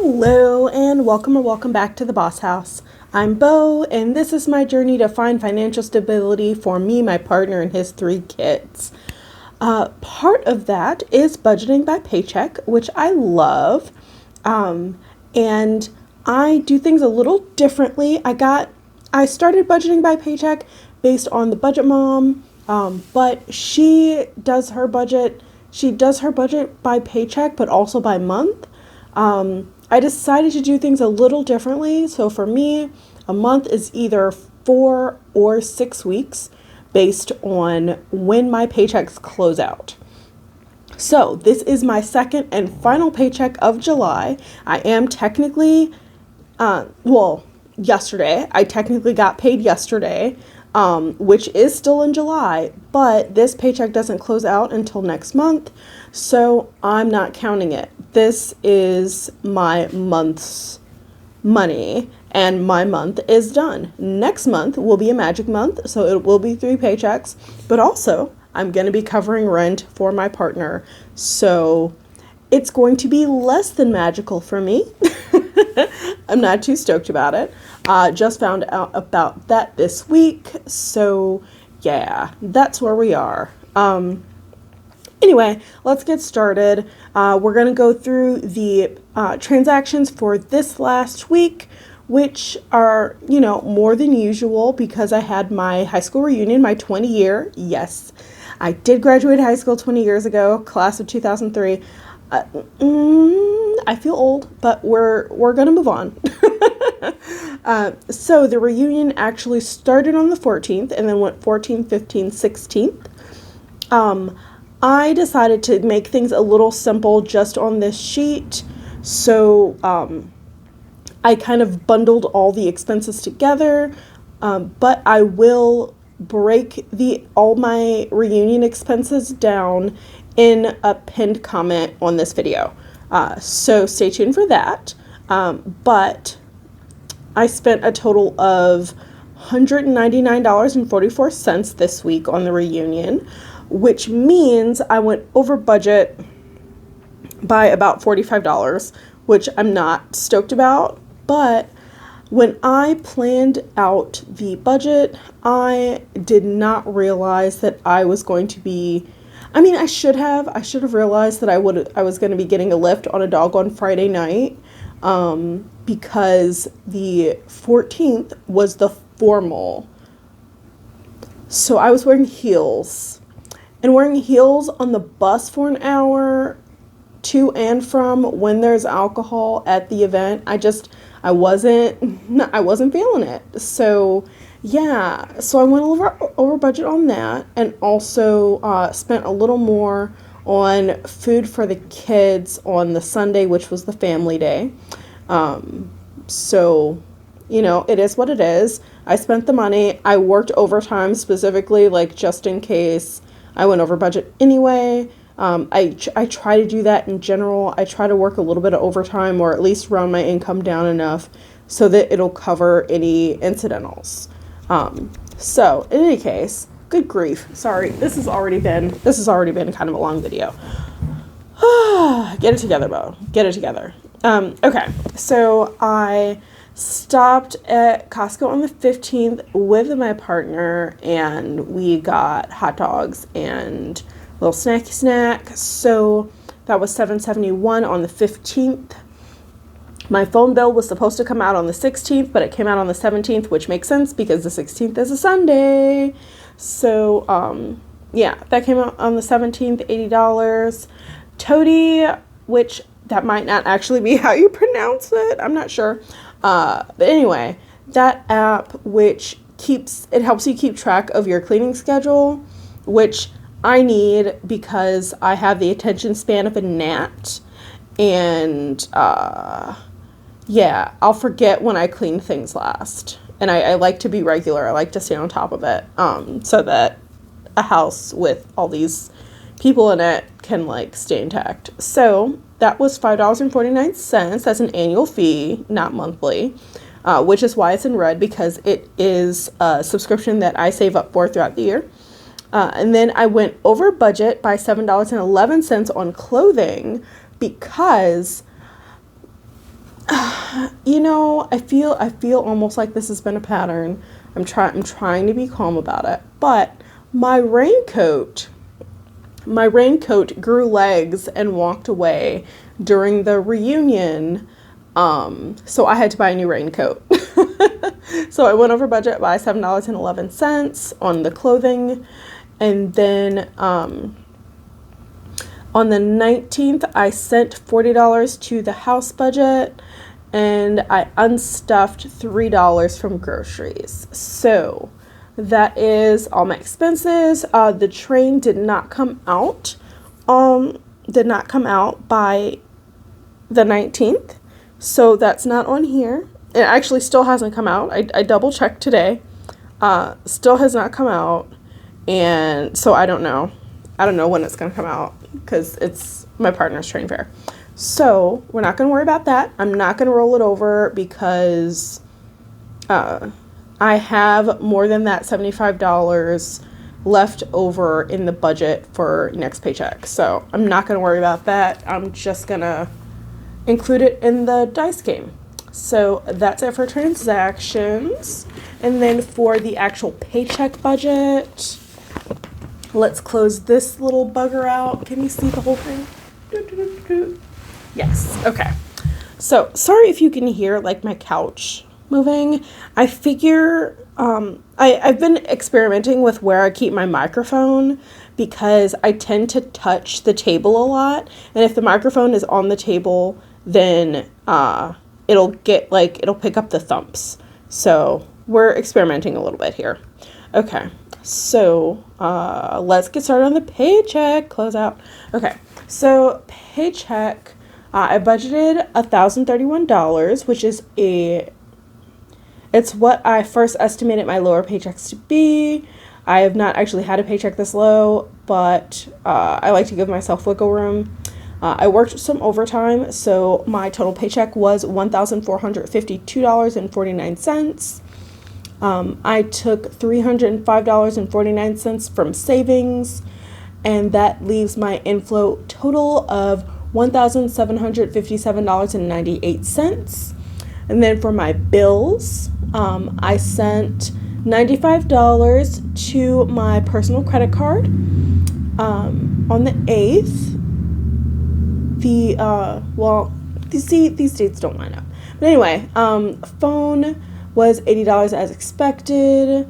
Hello and welcome or welcome back to the Boss House. I'm Bo and this is my journey to find financial stability for me, my partner, and his 3 kids. Part of that is budgeting by paycheck, which I love. And I do things a little differently. I started budgeting by paycheck based on the budget mom, but she does her budget by paycheck, but also by month. I decided to do things a little differently. So for me, a month is either 4 or 6 weeks based on when my paychecks close out. So this is my second and final paycheck of July. I am technically, yesterday. I technically got paid yesterday, which is still in July, but this paycheck doesn't close out until next month, so I'm not counting it. This is my month's money, and my month is done. Next month will be a magic month, so it will be 3 paychecks, but also I'm going to be covering rent for my partner, so it's going to be less than magical for me. I'm not too stoked about it. Just found out about that this week, so yeah, that's where we are. Anyway, let's get started. We're going to go through the transactions for this last week, which are, more than usual because I had my high school reunion, my 20-year. Yes, I did graduate high school 20 years ago, class of 2003. I feel old, but we're going to move on. So the reunion actually started on the 14th and then went 14th, 15th, 16th. I decided to make things a little simple just on this sheet. So I kind of bundled all the expenses together, but I will break all my reunion expenses down in a pinned comment on this video. So stay tuned for that. But I spent a total of $199.44 this week on the reunion, which means I went over budget by about $45, which I'm not stoked about. But when I planned out the budget, I did not realize that I was going to be, I should have realized that I was going to be getting a lift on a dog on Friday night, because the 14th was the formal. So I was wearing heels, and wearing heels on the bus for an hour to and from when there's alcohol at the event, I wasn't feeling it. So yeah, so I went over budget on that, and also spent a little more on food for the kids on the Sunday, which was the family day. So, it is what it is. I spent the money. I worked overtime specifically, just in case I went over budget anyway. I try to do that in general. I try to work a little bit of overtime, or at least round my income down enough so that it'll cover any incidentals. So in any case, good grief. Sorry, this has already been kind of a long video. Get it together, Bo. Get it together. Okay, so I stopped at Costco on the 15th with my partner, and we got hot dogs and a little snacky snack. So that was $7.71 on the 15th. My phone bill was supposed to come out on the 16th, but it came out on the 17th, which makes sense because the 16th is a Sunday. So, yeah, that came out on the 17th, $80. Toady, which that might not actually be how you pronounce it. I'm not sure. But anyway, that app, which helps you keep track of your cleaning schedule, which I need because I have the attention span of a gnat. And, yeah, I'll forget when I clean things last. And I like to be regular. I like to stay on top of it, so that a house with all these people in it can, stay intact. So that was $5.49. That's an annual fee, not monthly, which is why it's in red, because it is a subscription that I save up for throughout the year. And then I went over budget by $7.11 on clothing because I feel almost like this has been a pattern. I'm trying to be calm about it. But my raincoat grew legs and walked away during the reunion. So I had to buy a new raincoat. So I went over budget by $7.11 on the clothing. And then on the 19th, I sent $40 to the house budget, and I unstuffed $3 from groceries. So that is all my expenses. The train did not come out by the 19th. So that's not on here. It actually still hasn't come out. I double checked today. Still has not come out. And so I don't know when it's going to come out because it's my partner's train fare. So we're not going to worry about that. I'm not going to roll it over because I have more than that $75 left over in the budget for next paycheck. So I'm not going to worry about that. I'm just going to include it in the dice game. So that's it for transactions. And then for the actual paycheck budget, let's close this little bugger out. Can you see the whole thing? Yes. Okay. So sorry if you can hear like my couch moving. I figure I've been experimenting with where I keep my microphone because I tend to touch the table a lot. And if the microphone is on the table, then it'll pick up the thumps. So we're experimenting a little bit here. Okay. So let's get started on the paycheck closeout. Okay, so paycheck, I budgeted $1,031, which is it's what I first estimated my lower paychecks to be. I have not actually had a paycheck this low, but I like to give myself wiggle room. I worked some overtime, so my total paycheck was $1,452.49. I took $305.49 from savings, and that leaves my inflow total of $1,757.98. And then for my bills, I sent $95 to my personal credit card on the 8th. These dates don't line up. But anyway, phone was $80 as expected.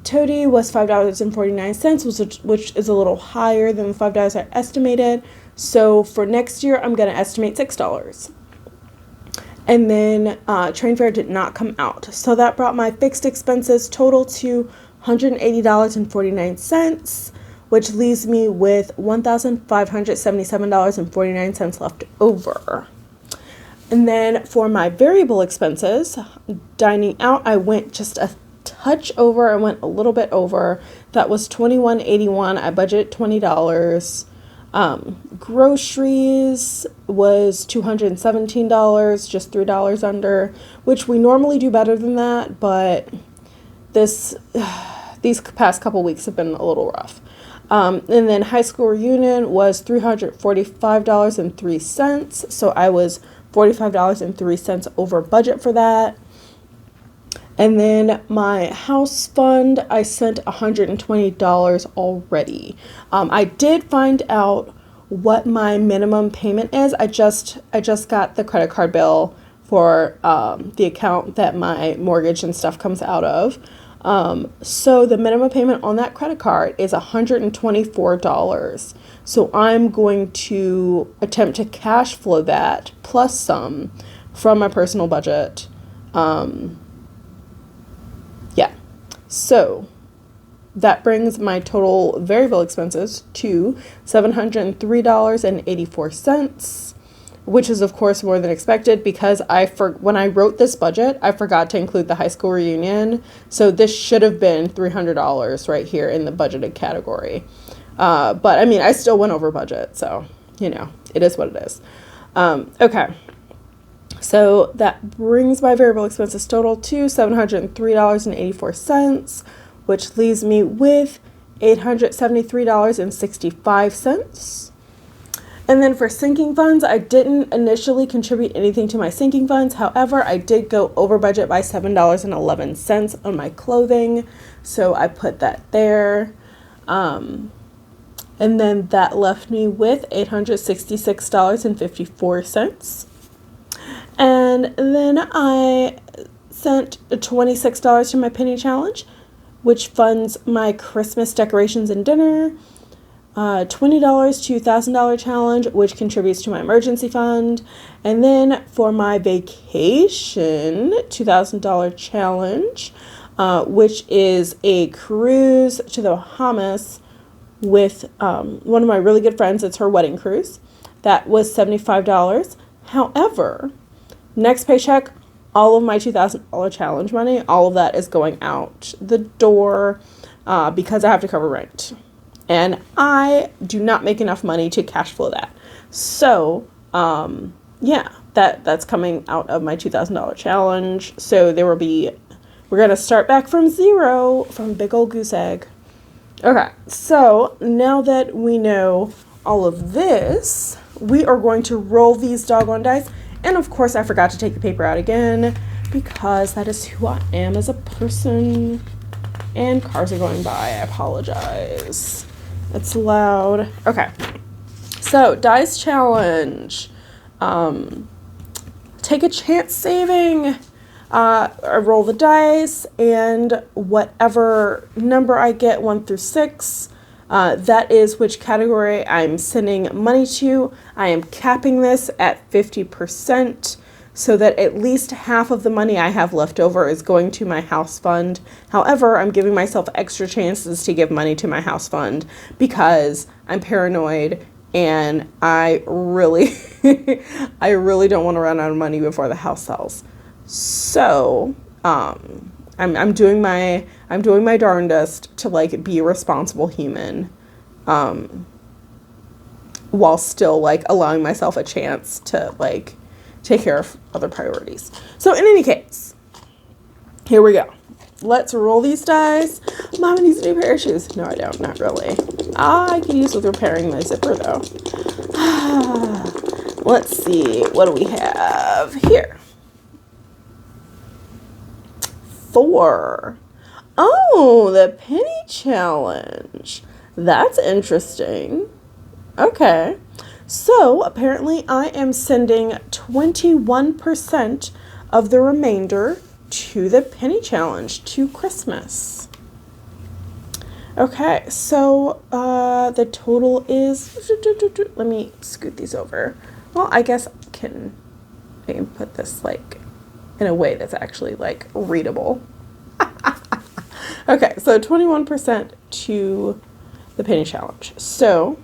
Toady was $5.49, which is a little higher than the $5 I estimated. So for next year, I'm going to estimate $6. And then train fare did not come out. So that brought my fixed expenses total to $180.49, which leaves me with $1,577.49 left over. And then for my variable expenses, dining out, I went just a touch over. I went a little bit over. That was $21.81. I budgeted $20. Groceries was $217, just $3 under, which we normally do better than that, but these past couple weeks have been a little rough. And then high school reunion was $345.03, so I was $45.03 over budget for that. And then my house fund, I sent $120 already. I did find out what my minimum payment is. I just got the credit card bill for the account that my mortgage and stuff comes out of. So the minimum payment on that credit card is $124. So I'm going to attempt to cash flow that plus some from my personal budget. So that brings my total variable expenses to $703.84, which is of course more than expected because when I wrote this budget, I forgot to include the high school reunion. So this should have been $300 right here in the budgeted category. But I mean, I still went over budget, so it is what it is. Okay. So that brings my variable expenses total to $703.84, which leaves me with $873.65. And then for sinking funds, I didn't initially contribute anything to my sinking funds. However, I did go over budget by $7.11 on my clothing. So I put that there. And then that left me with $866.54. And then I sent $26 to my penny challenge, which funds my Christmas decorations and dinner. $20 to $1,000 challenge, which contributes to my emergency fund. And then for my vacation $2,000 challenge, which is a cruise to the Bahamas with one of my really good friends. It's her wedding cruise. That was $75. However, next paycheck, all of my $2,000 challenge money, all of that is going out the door because I have to cover rent. And I do not make enough money to cash flow that. So, yeah, that's coming out of my $2,000 challenge. So we're going to start back from zero from big old goose egg. Okay, so now that we know all of this, we are going to roll these doggone dice. And of course, I forgot to take the paper out again because that is who I am as a person. And cars are going by. I apologize. It's loud. Okay. So, dice challenge. Take a chance saving. I roll the dice, and whatever number I get, 1 through 6, that is which category I'm sending money to. I am capping this at 50%. So that at least half of the money I have left over is going to my house fund. However, I'm giving myself extra chances to give money to my house fund because I'm paranoid and I really, I really don't want to run out of money before the house sells. So, I'm doing my darndest to like be a responsible human, while still like allowing myself a chance to like take care of other priorities. So in any case, here we go. Let's roll these dice. Mama needs a new pair of shoes. No, I don't. Not really. I could use with repairing my zipper though. Let's see. What do we have here? 4. Oh, the penny challenge. That's interesting. Okay. So apparently I am sending 21% of the remainder to the penny challenge to Christmas. Okay, so the total is, let me scoot these over. Well, I guess I can put this like in a way that's actually like readable. Okay, so 21% to the penny challenge. So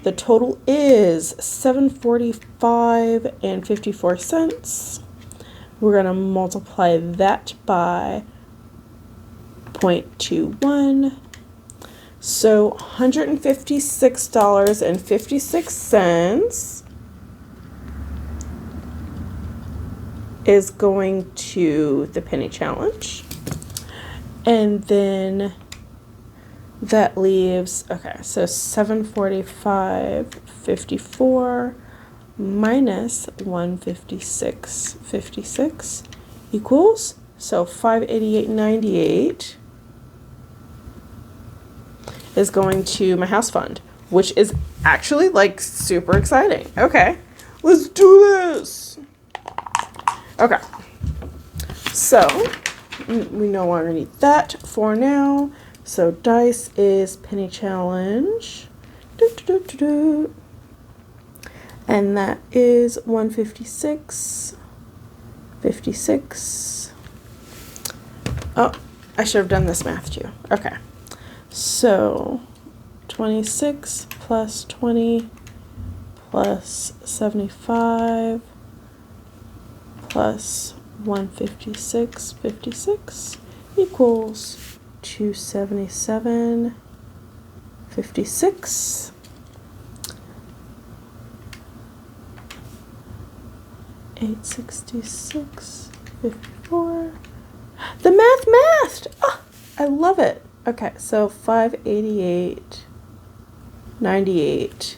the total is $7.45.54. We're going to multiply that by 0.21. So $156.56 is going to the penny challenge. And then that leaves, okay, so $745.54 minus $156.56 equals, so $588.98 is going to my house fund, which is actually like super exciting. Okay, let's do this. Okay, so we no longer need that for now. So dice is penny challenge. And that is 156.56. Oh, I should have done this math too. Okay. So 26 plus 20 plus 75 plus 156.56 equals 277.56. $866.54. The math mathed. Oh, I love it. Okay, so $588.98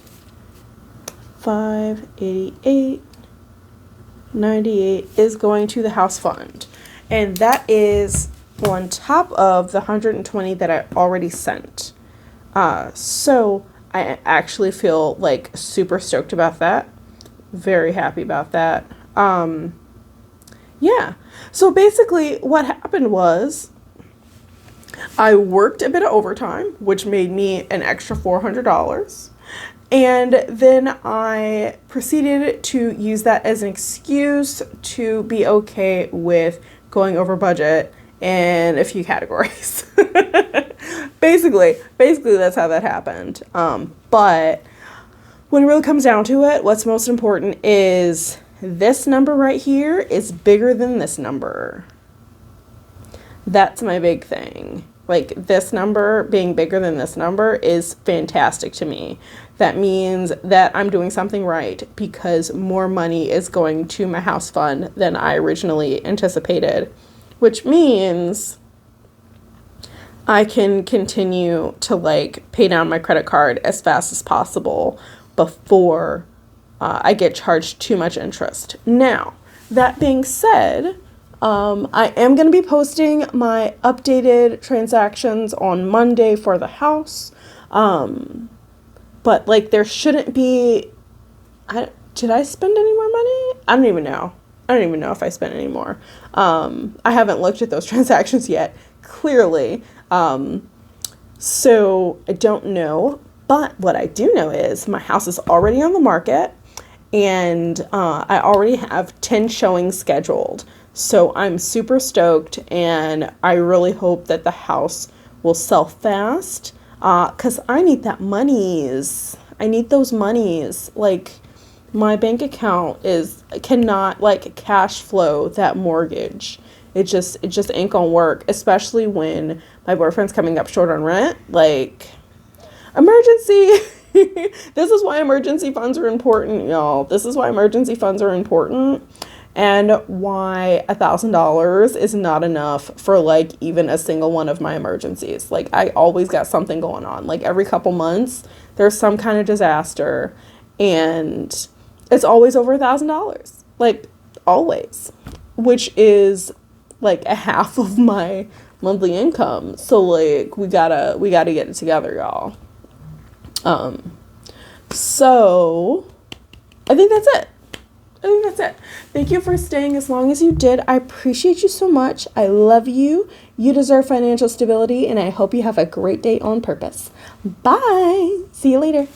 $588.98 is going to the house fund. And that is on top of the $120 that I already sent. So I actually feel like super stoked about that. Very happy about that. Yeah. So basically what happened was I worked a bit of overtime, which made me an extra $400. And then I proceeded to use that as an excuse to be okay with going over budget in a few categories. Basically, that's how that happened. But when it really comes down to it, what's most important is this number right here is bigger than this number. That's my big thing. Like, this number being bigger than this number is fantastic to me. That means that I'm doing something right because more money is going to my house fund than I originally anticipated, which means I can continue to like pay down my credit card as fast as possible before I get charged too much interest. Now, that being said, I am going to be posting my updated transactions on Monday for the house. But like there shouldn't be, did I spend any more money? I don't even know if I spent any more. I haven't looked at those transactions yet, clearly. So I don't know, but what I do know is my house is already on the market and, I already have 10 showings scheduled. So I'm super stoked and I really hope that the house will sell fast. 'Cause I need that monies. I need those monies. Like, my bank account cannot like cash flow that mortgage. It just ain't gonna work, especially when my boyfriend's coming up short on rent. Like, emergency. This is why emergency funds are important, y'all. This is why emergency funds are important. And why $1,000 is not enough for like even a single one of my emergencies. Like, I always got something going on. Like, every couple months there's some kind of disaster and it's always over $1,000. Like, always, which is like a half of my monthly income. So like we gotta get it together, y'all. So I think that's it. Thank you for staying as long as you did. I appreciate you so much. I love you. You deserve financial stability, and I hope you have a great day on purpose. Bye. See you later.